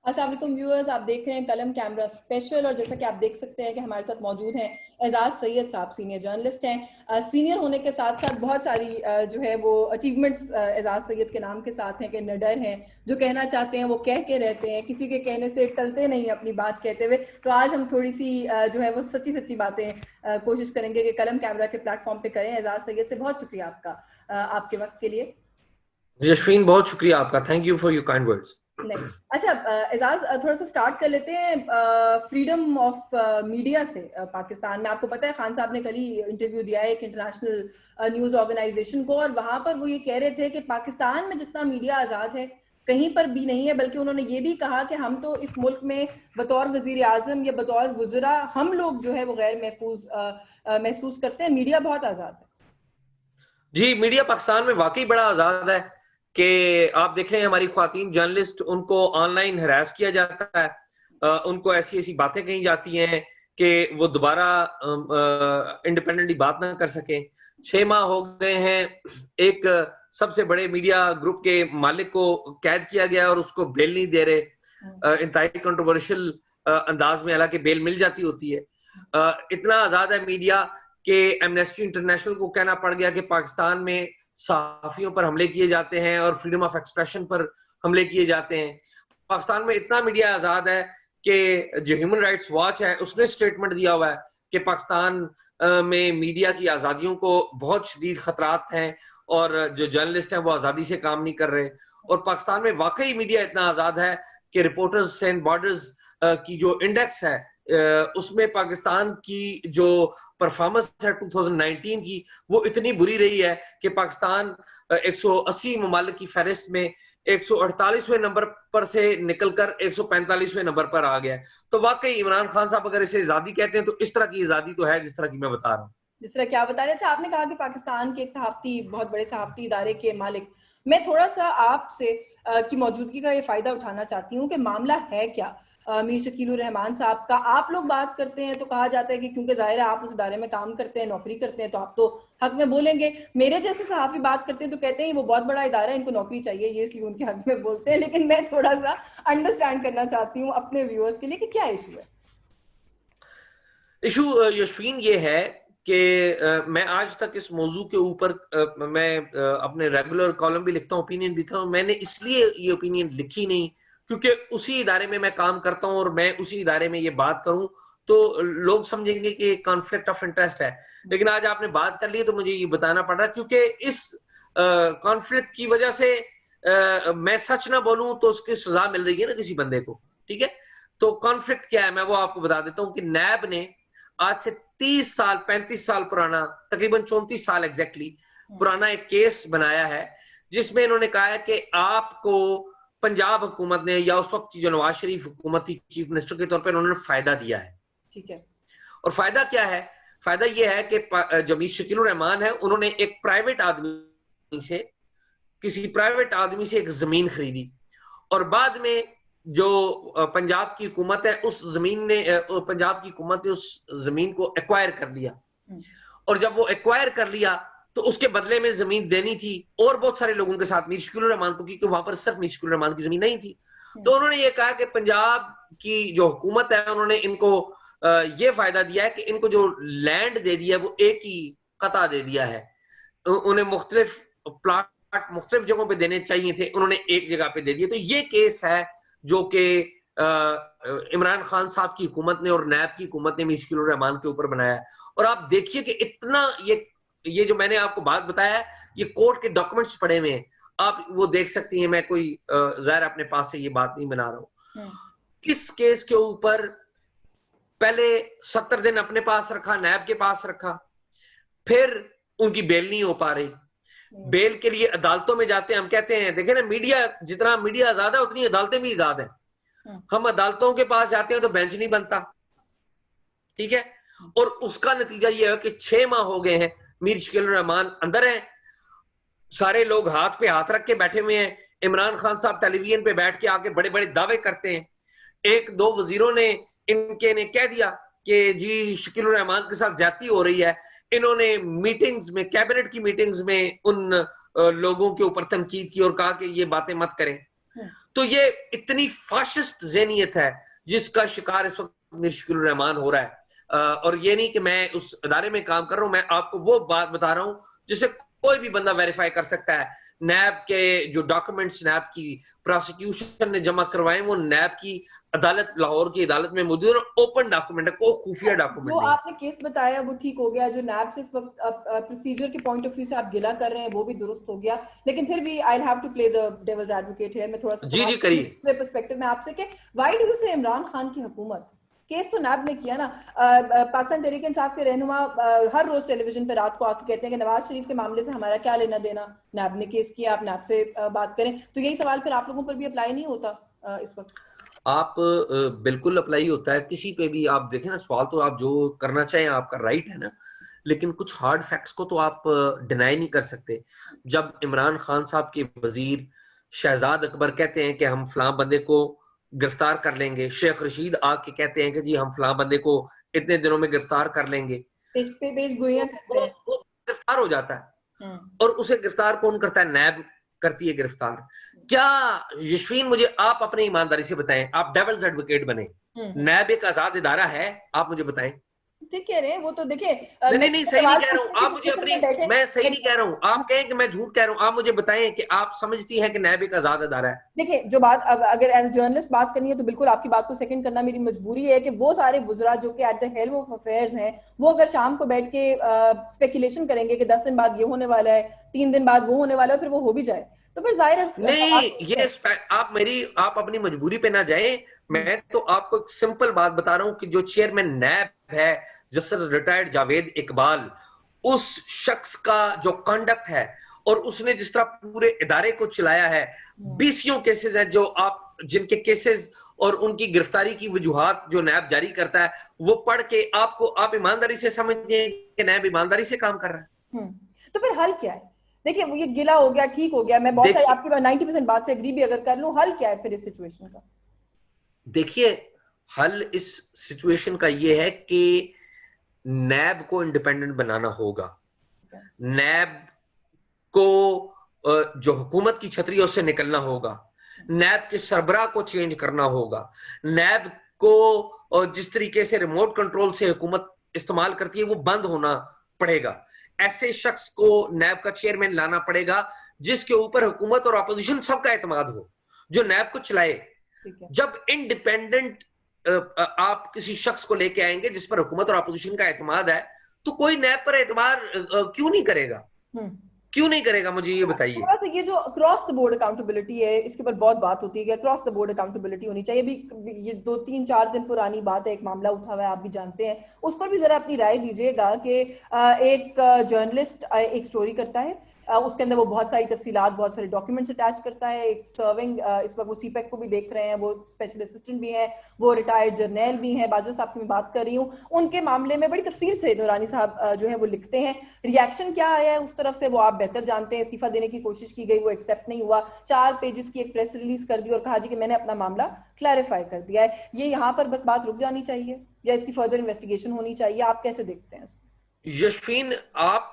अस्सलाम वालेकुम व्यूअर्स, आप देख रहे हैं कलम कैमरा स्पेशल। और जैसा कि आप देख सकते हैं कि हमारे साथ मौजूद हैं एजाज सैयद साहब, सीनियर जर्नलिस्ट हैं। सीनियर होने के साथ साथ बहुत सारी जो है वो अचीवमेंट्स एजाज सैयद के नाम के साथ हैं कि निडर हैं, जो कहना चाहते हैं वो कह के रहते हैं, किसी के कहने से टलते नहीं अपनी बात कहते हुए। तो आज हम थोड़ी सी जो है वो सच्ची सच्ची बातें कोशिश करेंगे कि कलम कैमरा के प्लेटफॉर्म पे करें। एजाज सैयद से बहुत शुक्रिया आपका आपके वक्त के लिए। जशफीन, बहुत शुक्रिया आपका। Thank you for your kind words. नहीं, अच्छा एजाज, थोड़ा सा स्टार्ट कर लेते हैं फ्रीडम ऑफ मीडिया से। पाकिस्तान में आपको पता है खान साहब ने कल ही इंटरव्यू दिया है एक इंटरनेशनल न्यूज ऑर्गेनाइजेशन को, और वहां पर वो ये कह रहे थे कि पाकिस्तान में जितना मीडिया आज़ाद है कहीं पर भी नहीं है। बल्कि उन्होंने ये भी कहा कि हम तो इस मुल्क में बतौर वजीर आजम या बतौर वज़रा हम लोग जो है वो गैर महफूज महसूस करते हैं, मीडिया बहुत आज़ाद है। जी, मीडिया पाकिस्तान में वाकई बड़ा आजाद है कि आप देख रहे हैं हमारी ख्वातीन जर्नलिस्ट, उनको ऑनलाइन हरास किया जाता है, उनको ऐसी ऐसी बातें कही जाती हैं कि वो दोबारा इंडिपेंडेंटली बात ना कर सकें। 6 माह हो गए हैं, एक सबसे बड़े मीडिया ग्रुप के मालिक को कैद किया गया और उसको बेल नहीं दे रहे। इंतहाई कंट्रोवर्शियल अंदाज में, हालांकि बेल मिल जाती होती है। इतना आजाद है मीडिया कि एमनेस्टी इंटरनेशनल को कहना पड़ गया कि पाकिस्तान में सहाफियों पर हमले किए जाते हैं और फ्रीडम ऑफ एक्सप्रेशन पर हमले किए जाते हैं। पाकिस्तान में इतना मीडिया आजाद है कि जो ह्यूमन राइट्स वॉच है उसने स्टेटमेंट दिया हुआ है कि पाकिस्तान में मीडिया की आजादियों को बहुत शदीद खतरात हैं और जो जर्नलिस्ट हैं वो आजादी से काम नहीं कर रहे। और पाकिस्तान में वाकई मीडिया इतना आजाद है कि रिपोर्टर्स एंड बॉर्डर्स की जो इंडेक्स है उसमें पाकिस्तान की जो परफॉर्मेंस है 2019 की, वो इतनी बुरी रही है कि पाकिस्तान 180 ममालिक की फहरिस्त में 148वें नंबर पर से निकलकर 145वें नंबर पर आ गया है। तो वाकई इमरान खान साहब अगर इसे आजादी कहते हैं तो इस तरह की आजादी तो है जिस तरह की मैं बता रहा हूँ। जिस तरह क्या बता रहे हैं। अच्छा, आपने कहा कि पाकिस्तान के एक सहाफती, बहुत बड़े सहाफती इदारे के मालिक, मैं थोड़ा सा आपसे की मौजूदगी का ये फायदा उठाना चाहती हूँ कि मामला है क्या मीर शकीलुर रहमान साहब का। आप लोग बात करते हैं तो कहा जाता है कि क्योंकि जाहिर है आप उस इदारे में काम करते हैं, नौकरी करते हैं, तो आप तो हक में बोलेंगे। मेरे जैसे सहाफी बात करते हैं तो कहते हैं वो बहुत बड़ा इदारा है, इनको नौकरी चाहिए, ये इसलिए उनके हक में बोलते हैं। लेकिन मैं थोड़ा सा अंडरस्टैंड करना चाहती हूँ अपने व्यूअर्स के लिए कि क्या इशू है। इशू यशफीन ये है कि मैं आज तक इस मौजू के ऊपर मैं अपने रेगुलर कॉलम भी लिखता हूँ, ओपिनियन भी लिखता हूँ। मैंने इसलिए ये ओपिनियन लिखी नहीं क्योंकि उसी इदारे में मैं काम करता हूँ और मैं उसी इदारे में ये बात करूँ तो लोग समझेंगे कि कॉन्फ्लिक्ट ऑफ इंटरेस्ट है। लेकिन आज आपने बात कर ली तो मुझे ये बताना पड़ रहा है क्योंकि इस कॉन्फ्लिक्ट की वजह से मैं सच ना बोलूं तो उसकी सजा मिल रही है ना किसी बंदे को। ठीक है, तो कॉन्फ्लिक्ट क्या है मैं वो आपको बता देता हूँ कि नैब ने आज से 30 साल 35 साल पुराना, तकरीबन 34 साल एग्जैक्टली पुराना एक केस बनाया है जिसमें इन्होंने कहा है कि आपको पंजाब हुकूमत ने या उस वक्त की जो नवाज शरीफ हुकूमत थी चीफ मिनिस्टर के तौर पर उन्होंने फायदा दिया है। ठीक है। और फायदा क्या है? फायदा यह है कि जो मीर शकीलुर रहमान है उन्होंने एक प्राइवेट आदमी से, किसी प्राइवेट आदमी से एक जमीन खरीदी और बाद में जो पंजाब की हुकूमत है उस जमीन ने पंजाब की हुकूमत ने उस जमीन को एक्वायर कर लिया। और जब वो एक्वायर कर लिया तो उसके बदले में जमीन देनी थी और बहुत सारे लोगों के साथ मीर शकीलुर रहमान को, क्योंकि वहां पर सिर्फ मीर शकीलुर रहमान की जमीन नहीं थी। तो उन्होंने ये कहा कि पंजाब की जो हुकूमत है उन्होंने इनको ये फायदा दिया है कि इनको जो लैंड दे दिया है वो एक ही कता दे दिया है। उन्हें मुख्तलिफ प्लाट मुख्तलिफ जगहों पे देने चाहिए थे, उन्होंने एक जगह पे दे दिए। तो ये केस है जो कि इमरान खान साहब की हुकूमत ने और नैब की हुकूमत ने मीर शकीलुर रहमान के ऊपर बनाया है। और आप देखिए कि इतना ये जो मैंने आपको बात बताया ये कोर्ट के डॉक्यूमेंट्स पड़े हुए हैं, आप वो देख सकती हैं। मैं कोई ज़ाहिर अपने पास से ये बात नहीं बना रहा हूँ। इस केस के ऊपर पहले 70 दिन अपने पास रखा, नैब के पास रखा, फिर उनकी बेल नहीं हो पा रही। बेल के लिए अदालतों में जाते हैं। हम कहते हैं देखें ना, मीडिया जितना मीडिया आजाद है उतनी अदालतें भी आजाद है। हम अदालतों के पास जाते हैं तो बेंच नहीं बनता। ठीक है, और उसका नतीजा यह है कि 6 माह हो गए हैं, मीर शकीलुर रहमान अंदर हैं, सारे लोग हाथ पे हाथ रख के बैठे हुए हैं। इमरान खान साहब टेलीविजन पे बैठ के आके बड़े बड़े दावे करते हैं। एक दो वजीरों ने इनके ने कह दिया कि जी शकीलुर रहमान के साथ ज्यादती हो रही है। इन्होंने मीटिंग्स में, कैबिनेट की मीटिंग्स में उन लोगों के ऊपर तनकीद की और कहा कि ये बातें मत करें। तो ये इतनी फाशिस्ट ज़हनियत है जिसका शिकार इस वक्त मीर शकील रहमान हो रहा है। और ये नहीं कि मैं उस अदारे में काम कर रहा हूं, मैं आपको वो बात बता रहा हूं जिसे कोई भी बंदा वेरीफाई कर सकता है। नैब के जो डॉक्यूमेंट्स नैब की प्रोसिक्यूशन ने जमा करवाए, वो नैब की अदालत, लाहौर की अदालत में मौजूद है, ओपन डॉक्यूमेंट है, कोई खुफिया डॉक्यूमेंट जो नहीं। आपने केस बताया वो ठीक हो गया, जो नैब से इस वक्त प्रोसीजर के पॉइंट ऑफ व्यू से आप गिला कर रहे हैं वो भी दुरुस्त हो गया, लेकिन फिर भी I have to play the devil's advocate है, मैं थोड़ा सा जी सवाल जी करिए। दूसरे पर्सपेक्टिव में आपसे कि व्हाई डू यू से इमरान खान की हुकूमत, केस तो नैब ने किया ना। पाकिस्तान तहरीक इंसाफ के रहनुमा हर रोज टेलीविजन पे रात को आके कहते हैं कि नवाज शरीफ के मामले से हमारा क्या लेना देना, नैब ने केस किया, आप नैब से बात करें। तो यही सवाल फिर आप लोगों पर भी अप्लाई नहीं होता इस वक्त? आप बिल्कुल अप्लाई होता है किसी पे भी। आप देखें ना, सवाल तो आप जो करना चाहें आपका राइट है ना, लेकिन कुछ हार्ड फैक्ट्स को तो आप डिनाई नहीं कर सकते। जब इमरान खान साहब के वजीर शहजाद अकबर कहते हैं कि हम फलां बंदे को गिरफ्तार कर लेंगे, शेख रशीद आके कहते हैं कि जी हम फलां बंदे को इतने दिनों में गिरफ्तार कर लेंगे, पेश तो गोइयां करते हैं। वो गिरफ्तार हो जाता है। और उसे गिरफ्तार कौन करता है? नैब करती है गिरफ्तार। क्या यशवीन, मुझे आप अपनी ईमानदारी से बताएं, आप डेविल्स एडवोकेट बने, नैब एक आजाद इदारा है? आप मुझे बताएं। ठीक कह रहे हैं, वो तो देखिए नहीं मैं नहीं नहीं, सही नहीं सवाल कह रहा हूं। पूछने की आप मुझे पोजीशन अपनी, में बैठे। मैं सही नहीं कह रहा हूं, आप कहें कि मैं झूठ कह रहा हूं, आप मुझे बताएं कि आप समझती हैं कि नैब एक आजाद अदारा है? देखिए, जो बात अब अगर एज जर्नलिस्ट बात करनी है तो बिल्कुल आपकी बात को सेकंड करना मेरी मजबूरी है कि वो सारे वुजरा जो कि at the helm of affairs हैं, वो अगर शाम को बैठ के स्पेकुलेशन करेंगे कि 10 दिन बाद ये होने वाला है, 3 दिन बाद वो होने वाला है, फिर वो हो भी जाए, तो फिर जाहिर है नहीं, सवाल ये है। आप अपनी मजबूरी पे ना जाएं। मैं तो आपको एक सिंपल बात बता रहा हूं कि जो चेयरमैन नैब है, जस्टिस रिटायर्ड जावेद इकबाल, उस शख्स का जो कंडक्ट है और उसने जिस तरह पूरे इदारे को चलाया है, बीसियों केसेस हैं जो आप, जिनके केसेस और उनकी गिरफ्तारी की वजूहात जो नैब जारी करता है, वो पढ़ के आपको, आप ईमानदारी से समझिए कि नैब ईमानदारी से काम कर रहा है। तो फिर हल क्या है? देखिए, वो ये गिला हो गया, ठीक हो गया, मैं बहुत सारी देखिए आपकी 90% बात से एग्री भी अगर कर लूं, हल क्या है फिर इस सिचुएशन का? देखिए हल इस सिचुएशन का ये है कि नैब को इंडिपेंडेंट बनाना होगा। नैब को जो हुकूमत की छतरी है उससे निकलना होगा। नैब के सरबराह को चेंज करना होगा। नैब को जिस तरीके से रिमोट कंट्रोल से हुकूमत इस्तेमाल करती है वो बंद होना पड़ेगा। ऐसे शख्स को नैब का चेयरमैन लाना पड़ेगा जिसके ऊपर हुकूमत और अपोजिशन सबका एतमाद हो, जो नैब को चलाए। जब इंडिपेंडेंट आप किसी शख्स को लेके आएंगे जिस पर हुकूमत और अपोजिशन का एतमाद है, तो कोई नैब पर एतमाद क्यों नहीं करेगा? क्यों नहीं करेगा, मुझे ये बताइए। थोड़ा सा ये जो क्रॉस द बोर्ड अकाउंटेबिलिटी है, इसके ऊपर बहुत बात होती है कि क्रॉस द बोर्ड अकाउंटेबिलिटी होनी चाहिए। अभी ये 2-3-4 दिन पुरानी बात है, एक मामला उठा हुआ है, आप भी जानते हैं, उस पर भी जरा अपनी राय दीजिएगा कि एक जर्नलिस्ट एक स्टोरी करता है, उसके अंदर वो बहुत सारी तफसीलात, बहुत सारे डॉक्यूमेंट्स अटैच करता है, एक सर्विंग, इस वक्त वो सीपैक को भी देख रहे हैं, वो स्पेशल असिस्टेंट भी हैं, वो रिटायर्ड जर्नैल भी हैं, बाजवा साहब की मैं बात कर रही हूँ, उनके मामले में बड़ी तफसील से नूरानी साहब जो है वो लिखते हैं। रिएक्शन क्या आया है उस तरफ से वो आप बेहतर जानते हैं। इस्तीफा देने की कोशिश की गई, वो एक्सेप्ट नहीं हुआ, 4 पेजेस की एक प्रेस रिलीज कर दी और कहा जी कि मैंने अपना मामला क्लैरिफाई कर दिया है। ये यहाँ पर बस बात रुक जानी चाहिए या इसकी फर्दर इन्वेस्टिगेशन होनी चाहिए? आप कैसे देखते हैं इसको? यशफीन, आप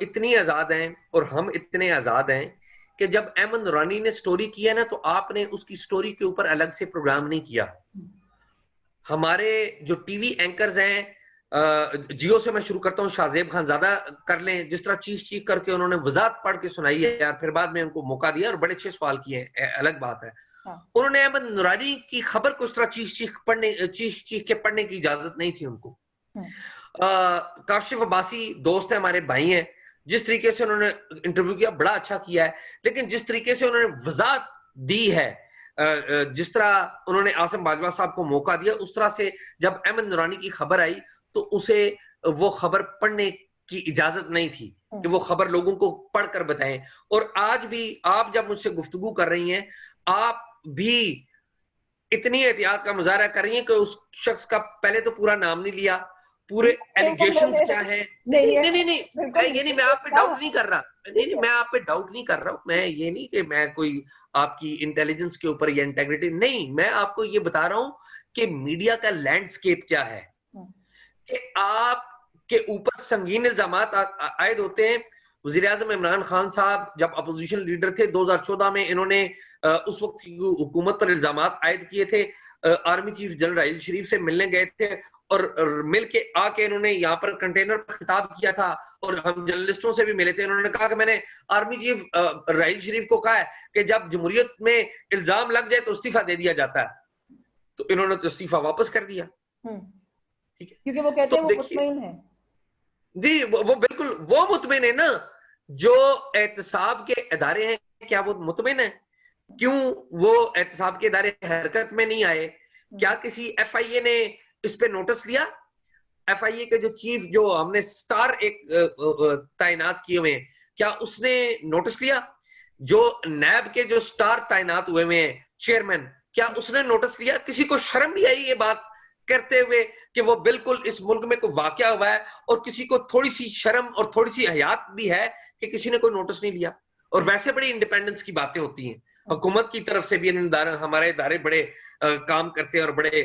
इतनी आजाद हैं और हम इतने आजाद हैं कि जब अहमद नूरानी ने स्टोरी किया ना, तो आपने उसकी स्टोरी के ऊपर अलग से प्रोग्राम नहीं किया। हमारे जो टीवी एंकर्स हैं, जियो से मैं शुरू करता हूँ, शाहजेब खान ज्यादा कर लें, जिस तरह चीख चीख करके उन्होंने वजात पढ़ के सुनाई है यार, फिर बाद में उनको मौका दिया और बड़े अच्छे सवाल किए, अलग बात है। उन्होंने अहमद नूरानी की खबर को इस तरह चीख चीख के पढ़ने की इजाजत नहीं थी उनको। काशिफ अब्बासी दोस्त है, हमारे भाई हैं, जिस तरीके से उन्होंने इंटरव्यू किया बड़ा अच्छा किया है, लेकिन जिस तरीके से उन्होंने वजात दी है, जिस तरह उन्होंने आसिम बाजवा साहब को मौका दिया, उस तरह से जब अहमद नूरानी की खबर आई तो उसे वो खबर पढ़ने की इजाजत नहीं थी कि वो खबर लोगों को पढ़कर बताएं। और आज भी आप जब मुझसे गुफ्तगू कर रही हैं, आप भी इतनी एहतियात का मुजाहरा कर रही हैं कि उस शख्स का पहले तो पूरा नाम नहीं लिया, पूरे एलिगेशंस क्या हैं। नहीं नहीं नहीं नहीं, ये नहीं, मैं आप पे डाउट नहीं कर रहा, नहीं नहीं, मैं आप पे डाउट नहीं कर रहा हूं। मैं ये नहीं कि मैं कोई आपकी इंटेलिजेंस के ऊपर या इंटेग्रिटी, नहीं, मैं आपको ये बता रहा हूं कि मीडिया का लैंडस्केप क्या है, कि आपके ऊपर संगीन इल्जामात आयद होते हैं, वजीर आजम इमरान खान साहब जब अपोजिशन लीडर थे 2014 में, इन्होंने उस वक्त की हुकूमत पर इल्जाम आयद किए थे। आर्मी चीफ जनरल राहील शरीफ से मिलने गए थे और मिल के आके इन्होंने यहाँ पर कंटेनर पर खिताब किया था, और हम जर्नलिस्टों से भी मिले थे। इन्होंने कहा कि मैंने आर्मी चीफ राहील शरीफ को कहा है कि जब जमहूरियत में इल्जाम लग जाए तो इस्तीफा दे दिया जाता है, तो इन्होंने तो इस्तीफा वापस कर दिया। ठीक है, क्योंकि वो कहते हैं वो मुतमईन है। जी, वो बिल्कुल वो मुतमईन है ना। जो एहतसाब के इदारे हैं, क्या वो मुतमईन है? क्यों वो एहतसाब के इदारे हरकत में नहीं आए? क्या किसी एफआईए ने इस पे नोटिस लिया? एफआईए के जो चीफ, जो हमने स्टार एक तैनात किए हुए हैं, क्या उसने नोटिस लिया? जो नैब के जो स्टार तैनात हुए हुए हैं चेयरमैन, क्या उसने नोटिस लिया? किसी को शर्म नहीं आई ये बात करते हुए कि वो बिल्कुल इस मुल्क में कोई वाकया हुआ है, और किसी को थोड़ी सी शर्म और थोड़ी सी हयात भी है कि किसी ने कोई नोटिस नहीं लिया? और वैसे बड़ी इंडिपेंडेंस की बातें होती हैं, हुकूमत की तरफ से भी हमारे इदारे बड़े काम करते हैं और बड़े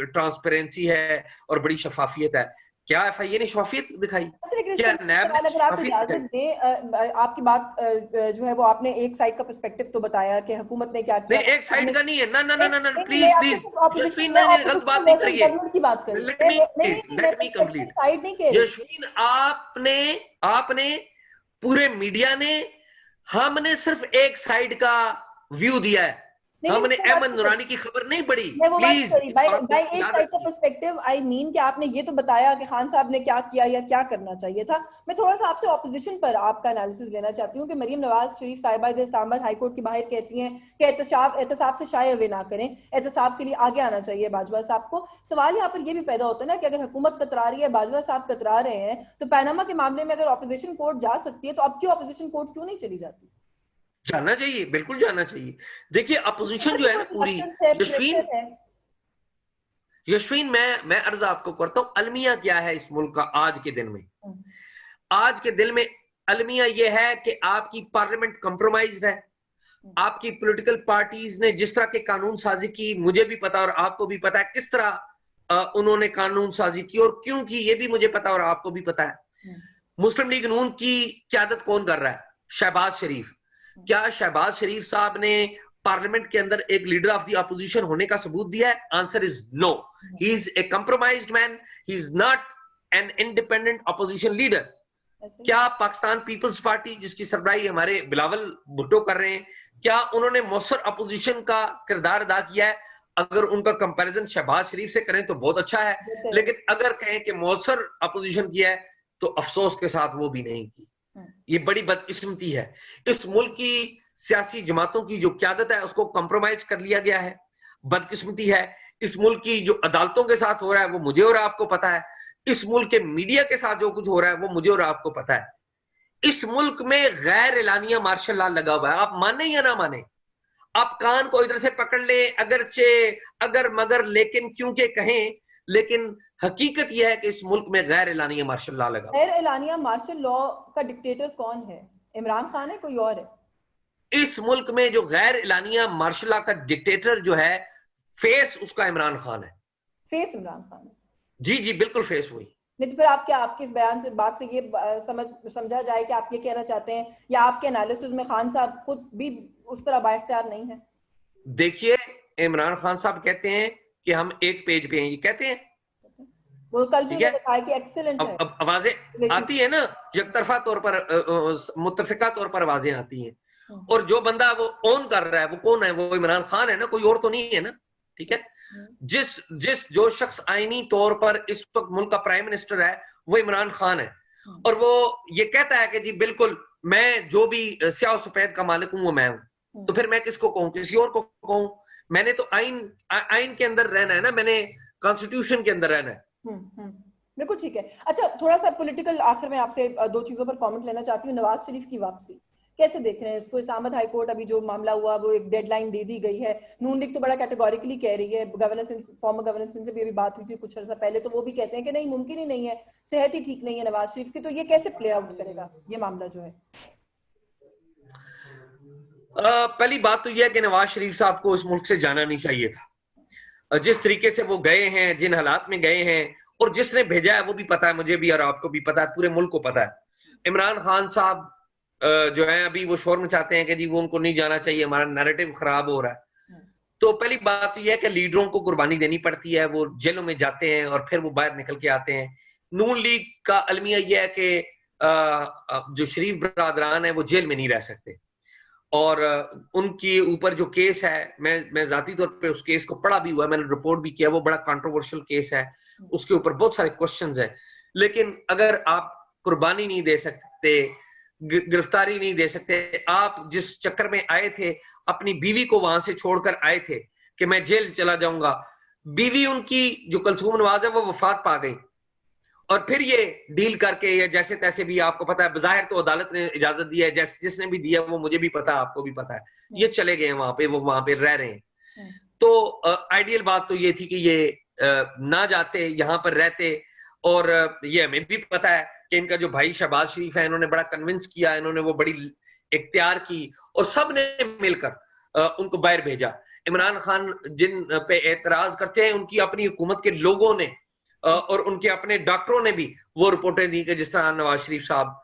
ट्रांसपेरेंसी है और बड़ी शफाफियत है। क्या एफआईए ने शफाफियत दिखाई? क्या नैब ने अगर आप इजाजत दें, आपकी बात जो है वो आपने एक साइड का पर्सपेक्टिव तो बताया कि हुकूमत ने क्या किया। नहीं, एक साइड का नहीं है ना, ना ना ना ना, प्लीज प्लीज यशवीन, नहीं गलत बात नहीं करिए। Let me complete. यशवीन, आपने पूरे मीडिया ने, हमने सिर्फ एक साइड का व्यू दिया है, हमने अहमद नूरानी की खबर नहीं पढ़ी। प्लीज भाई एक साइड का पर्सपेक्टिव, आई मीन कि आपने ये तो बताया कि खान साहब ने क्या किया या क्या करना चाहिए था। मैं थोड़ा सा आपसे ऑपोजिशन पर आपका एनालिसिस लेना चाहती हूँ कि मरियम नवाज शरीफ साहिबा इस्लामाबाद हाई कोर्ट के बाहर कहती हैं कि एहतसाब से शाये वे ना करें, एहतसाब के लिए आगे आना चाहिए बाजवा साहब को। सवाल यहाँ पर यह भी पैदा होता है ना कि अगर हुकूमत कतरा रही है, बाजवा साहब कतरा रहे हैं, तो पैनामा के मामले में अगर ऑपोजिशन कोर्ट जा सकती है, तो अब क्यों ऑपोजिशन कोर्ट क्यों नहीं चली जाती? जाना चाहिए, बिल्कुल जाना चाहिए। देखिए अपोजिशन जो है ना पूरी, यशवीन मैं अर्ज आपको करता हूं, अलमिया क्या है इस मुल्क का आज के दिन में? आज के दिन में अलमिया यह है कि आपकी पार्लियामेंट कंप्रोमाइज्ड है। आपकी पॉलिटिकल पार्टीज ने जिस तरह के कानून साजी की, मुझे भी पता और आपको भी पता है किस तरह उन्होंने कानून साजी की और क्यों की, ये भी मुझे पता और आपको भी पता है। मुस्लिम लीग नून की क्यादत कौन कर रहा है? शहबाज शरीफ। क्या शहबाज शरीफ साहब ने पार्लियामेंट के अंदर एक लीडर ऑफ द अपोजिशन होने का सबूत दिया है? Answer is no. He is a compromised man, he is not an independent opposition leader. क्या पाकिस्तान पीपल्स पार्टी, जिसकी सरबराही हमारे बिलावल भुट्टो कर रहे हैं, क्या उन्होंने मौसर अपोजिशन का किरदार अदा किया है? अगर उनका कंपैरिजन शहबाज शरीफ से करें तो बहुत अच्छा है, लेकिन अगर कहें कि मौसर अपोजिशन किया है तो अफसोस के साथ वो भी नहीं की। ये बड़ी बदकिस्मती है। इस मुल्क की सियासी जमातों की जो क्यादत है उसको कंप्रोमाइज कर लिया गया है, बदकिस्मती है। इस मुल्क की जो अदालतों के साथ हो रहा है वो मुझे और आपको पता है। इस मुल्क के मीडिया के साथ जो कुछ हो रहा है वो मुझे और आपको पता है। इस मुल्क में गैर एलानिया मार्शल लॉ लगा हुआ है, आप माने या ना माने। आप कान को इधर से पकड़ ले, अगरचे अगर मगर लेकिन क्योंकि कहें, लेकिन हकीकत यह है कि इस मुल्क में गैर एलानिया मार्शल लॉ लगा। गैर एलानिया मार्शल लॉ का डिक्टेटर कौन है? इमरान खान है, कोई और है? इस मुल्क में जो गैर एलानिया मार्शल लॉ का डिक्टेटर जो है, फेस उसका इमरान खान है। फेस इमरान खान है? जी जी बिल्कुल फेस हुई। नहीं तो फिर आप क्या, आपके इस बयान से, बात से ये समझा जाए कि आप ये कहना चाहते हैं या आपके एनालिसिस में खान साहब खुद भी उस तरह बाइख्तियार नहीं है? देखिए इमरान खान साहब कहते हैं कि हम एक पेज पे हैं, ये कहते हैं। वो कल भी कहा कि एक्सीलेंट है। अब आवाजें आती है ना, यकतरफा तौर पर, मुत्तफिका तौर पर आवाजें आती हैं, और जो बंदा वो ऑन कर रहा है वो कौन है? वो इमरान खान है ना, कोई और तो नहीं है ना। ठीक है, जो शख्स आईनी तौर पर इस वक्त मुल्क का प्राइम मिनिस्टर है वो इमरान खान है, और वो ये कहता है कि जी बिल्कुल मैं जो भी स्याह सफेद का मालिक हूं वो मैं हूं। तो फिर मैं किसको कहूं, किसी और को कहूं? मैंने तो आइन के अंदर रहना है ना, मैंने कॉन्स्टिट्यूशन के अंदर रहना है। बिल्कुल ठीक है। अच्छा, थोड़ा सा पॉलिटिकल, आखिर में आपसे दो चीजों पर कमेंट लेना चाहती हूँ। नवाज शरीफ की वापसी कैसे देख रहे हैं इसको? इस्लामाबाद हाई कोर्ट, अभी जो मामला हुआ वो एक डेडलाइन दे दी गई है। नून लीग तो बड़ा कैटेगोरिकली कह रही है, फॉर्मर गवर्नर सिंह से भी अभी बात हुई थी कुछ अर्सा पहले, तो वो भी कहते हैं कि नहीं, मुमकिन ही नहीं है, सेहत ही ठीक नहीं है नवाज शरीफ की। तो ये कैसे प्ले आउट करेगा ये मामला जो है? पहली बात तो यह है कि नवाज शरीफ साहब को इस मुल्क से जाना नहीं चाहिए था। जिस तरीके से वो गए हैं, जिन हालात में गए हैं, और जिसने भेजा है वो भी पता है, मुझे भी और आपको भी पता है, पूरे मुल्क को पता है। इमरान खान साहब जो है अभी वो शोर मचाते हैं कि जी वो उनको नहीं जाना चाहिए, हमारा नैरेटिव खराब हो रहा है। तो पहली बात तो यह है कि लीडरों को कुर्बानी देनी पड़ती है, वो जेलों में जाते हैं और फिर वो बाहर निकल के आते हैं। नून लीग का अलमिया यह है कि जो शरीफ बरादरान है वो जेल में नहीं रह सकते, और उनके ऊपर जो केस है, मैं जाती तौर पे उस केस को पढ़ा भी हुआ है, मैंने रिपोर्ट भी किया, वो बड़ा कंट्रोवर्शियल केस है, उसके ऊपर बहुत सारे क्वेश्चंस हैं। लेकिन अगर आप कुर्बानी नहीं दे सकते, गिरफ्तारी नहीं दे सकते, आप जिस चक्कर में आए थे, अपनी बीवी को वहां से छोड़कर आए थे कि मैं जेल चला जाऊंगा, बीवी उनकी जो कुलसूम नवाज है वो वफात पा गई, और फिर ये डील करके या जैसे तैसे भी, आपको पता है बज़ाहिर तो अदालत ने इजाजत दी है, जिसने भी दिया वो मुझे भी पता है, आपको भी पता है, ये चले गए वहां पे, वो वहां पे रह रहे हैं। तो आइडियल बात तो ये थी कि ये ना जाते, यहाँ पर रहते, और ये हमें भी पता है कि इनका जो भाई शहबाज शरीफ है, इन्होंने बड़ा कन्विंस किया, इन्होंने वो बड़ी इख्तियार की और सब ने मिलकर उनको बाहर भेजा। इमरान खान जिन पे एतराज करते हैं, उनकी अपनी हुकूमत के लोगों ने और उनके अपने डॉक्टरों ने भी वो रिपोर्टें दी कि जिस तरह नवाज शरीफ साहब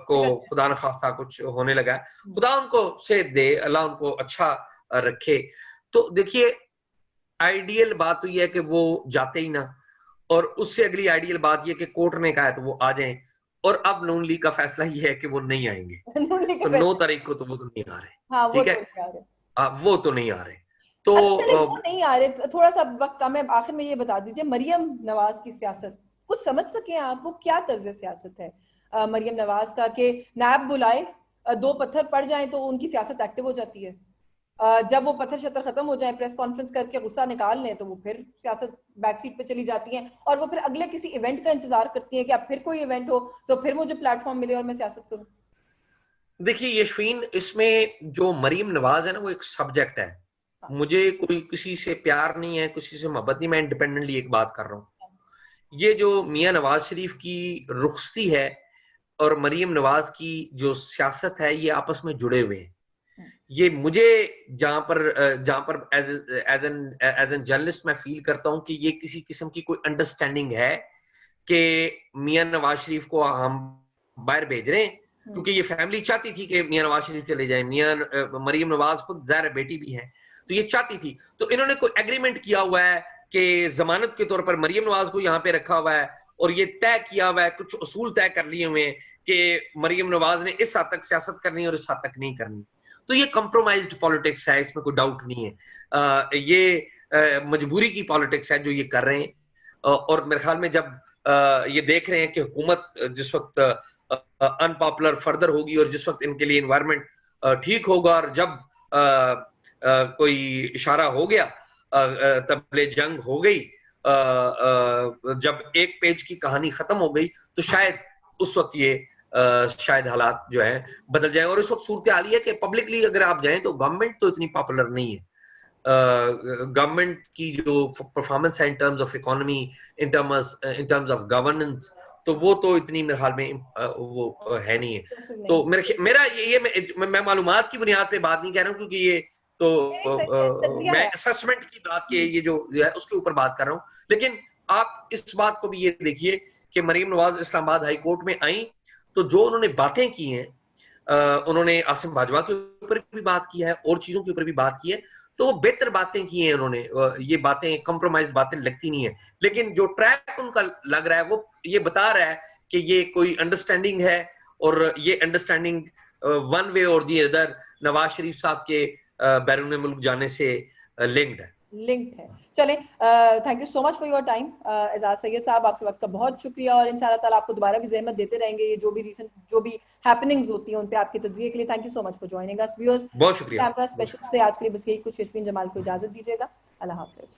को खुदा न खास्ता कुछ होने लगा है, खुदा उनको सेहत दे, अल्लाह उनको अच्छा रखे। तो देखिए, आइडियल बात तो यह है कि वो जाते ही ना, और उससे अगली आइडियल बात यह कि कोर्ट ने कहा है तो वो आ जाएं, और अब नून लीग का फैसला यह है कि वो नहीं आएंगे। तो 9 तारीख को तो वो तो नहीं आ रहे, हाँ, ठीक है, वो तो नहीं आ रहे। तो वो नहीं आ रहे, थोड़ा सा वक्त कम है, आखिर में ये बता दीजिए, मरियम नवाज की सियासत कुछ समझ सके आप, वो क्या तर्ज सियासत है मरियम नवाज का, कि नायब बुलाए, 2 पत्थर पड़ जाएं तो उनकी सियासत एक्टिव हो जाती है, जब वो पत्थर शत्तर खत्म हो जाए, प्रेस कॉन्फ्रेंस करके गुस्सा निकाल लें, तो वो फिर सियासत बैक सीट पे चली जाती है, और वो फिर अगले किसी इवेंट का इंतजार करती है कि अब फिर कोई इवेंट हो तो फिर मुझे प्लेटफॉर्म मिले और मैं सियासत करूं। देखिए यशवीन, इसमें जो मरियम नवाज है ना, वो एक सब्जेक्ट है। मुझे कोई किसी से प्यार नहीं है, किसी से मोहब्बत नहीं, मैं इंडिपेंडेंटली एक बात कर रहा हूँ। ये जो मियां नवाज शरीफ की रुखसती है और मरियम नवाज की जो सियासत है, ये आपस में जुड़े हुए हैं। ये मुझे जहां पर एज एन जर्नलिस्ट मैं फील करता हूं कि ये किसी किस्म की कोई अंडरस्टैंडिंग है कि मियां नवाज शरीफ को हम बाहर भेज रहे हैं, क्योंकि ये फैमिली चाहती थी कि मियां नवाज शरीफ चले जाए। मरियम नवाज खुद ज़ाहिर बेटी भी है, तो ये चाहती थी, तो इन्होंने कोई एग्रीमेंट किया हुआ है कि जमानत के तौर पर मरियम नवाज को यहाँ पे रखा हुआ है, और ये तय किया हुआ है, कुछ उसूल तय कर लिए हुए हैं कि मरियम नवाज ने इस हद तक सियासत करनी है और इस हद तक नहीं करनी। तो ये कंप्रोमाइज्ड पॉलिटिक्स है, इसमें कोई डाउट नहीं है। ये मजबूरी की पॉलिटिक्स है जो ये कर रहे हैं, और मेरे ख्याल में जब ये देख रहे हैं कि हुकूमत जिस वक्त अनपॉपुलर फर्दर होगी और जिस वक्त इनके लिए एनवायरनमेंट ठीक होगा, और जब कोई इशारा हो गया, तबले जंग हो गई, जब एक पेज की कहानी खत्म हो गई, तो शायद उस वक्त ये शायद हालात जो है बदल जाए। और इस वक्त सूरत हाल है कि पब्लिकली अगर आप जाएं तो गवर्नमेंट तो इतनी पॉपुलर नहीं है। गवर्नमेंट की जो परफॉर्मेंस है in terms of economy, in terms of governance, तो वो तो इतनी मेरे हाल में वो है नहीं है। तो मेरा ये मैं मालूमात की बुनियाद पे बात नहीं कह रहा हूँ, क्योंकि ये तो मैं असेसमेंट की बात के ये जो है उसके ऊपर बात कर रहा हूँ। लेकिन आप इस बात को भी ये देखिए कि मरियम नवाज इस्लामाबाद हाई कोर्ट में आई, तो जो उन्होंने बातें की हैं, उन्होंने आसिम बाजवा के ऊपर भी बात की है और चीजों के ऊपर भी बात की है, तो वो बेहतर बातें की हैं उन्होंने। ये बातें कंप्रोमाइज बातें लगती नहीं है, लेकिन जो ट्रैक उनका लग रहा है वो ये बता रहा है कि ये कोई अंडरस्टैंडिंग है, और ये अंडरस्टैंडिंग वन वे और दी अदर नवाज शरीफ साहब के बैरून मुल्क जाने से लिंक्ड है। चलें, thank you so much for your time Ejaz Syed sahab, आपके वक्त का बहुत शुक्रिया, और इंशाल्लाह ताला आपको दोबारा भी जहमत देते रहेंगे, ये जो भी हैपनिंग्स होती हैं उन पे आपके तज्जिए के लिए। Thank you so much for joining us viewers. बहुत शुक्रिया। कैमरा स्पेशल से आज के लिए बस यही कुछ। यशवीन जमाल को इजाजत दीजिएगा। अल्लाह हाफिज।